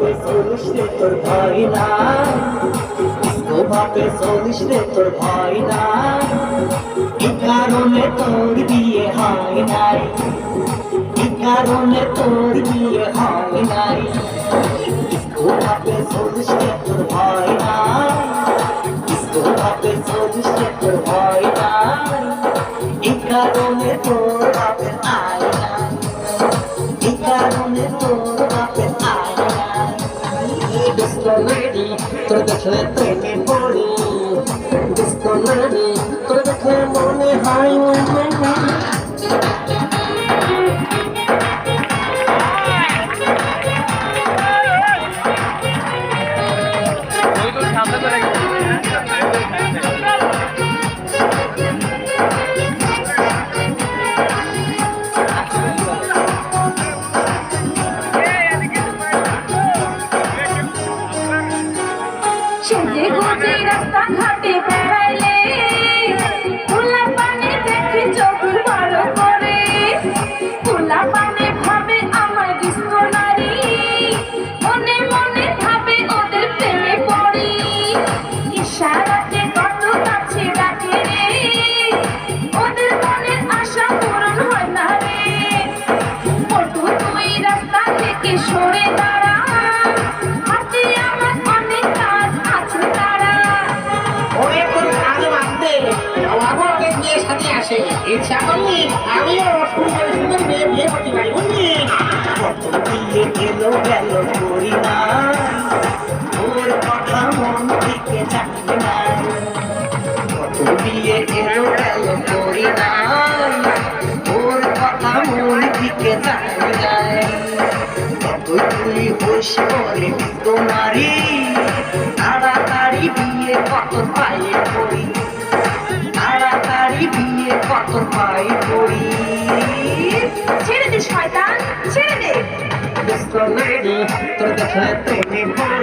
ভাবে চলিস রে তোর ভয় নাই, ডিস্কো ভাবে চলিস রে তোর ভয় নাই, এই কারণে তোর বিয়ে হয় নাই, এই কারণে তোর বিয়ে হয় নাই। ডিস্কো ভাবে চলিস রে তোর ভয় নাই, ডিস্কো ভাবে চলিস রে তোর ভয় নাই, এই কারণে তোর বাপের আয় নাই, এই কারণে তোর বাপের আয় নাই। ডিস্কো লেডি তোর দেখলে প্রেমে পড়ি, ডিস্কো লেডি তোর দেখলে মনে হয় সেজে গুজে রাস্তাঘাটে বেড়াইলে খোলা পানে দেখে চোখ বড় করে, খোলা পানে ভাবে আমার ডিস্কো নারী, মনে মনে ভাবে ওদের প্রেমে পড়ি, ইশারাতে কত কাছে ডাকে রে, ওদের মনের আশা পূরণ হয় না রে। পটু তুই রাস্তা থেকে সরে দাঁড়া, হাতে আমার অনেক কাজ আছে তারা। ওরে তোর কাজ বাদ দে, আমার ওদের বিয়ে সাথে আসে, ইচ্ছা করলি আমিও সুন্দর সুন্দর মেয়ে বিয়ে করতে পারি বুঝলি। কত বিয়ে এলো গেল করি না, ওর কথা মন থেকে জানি না, কত বিয়ে এলো গেল করি না, ওর কথা মন থেকে জানি না। কতই তুই হোস করে তো নারী, তাড়াতাড়ি বিয়ে কত পায়ে করি, তাড়াতাড়ি বিয়ে কত পায়ে করি। ছেড়ে দে শয়তান, ছেড়ে দে। ডিস্কো লেডি তোর দেখলে প্রেমে পড়ি,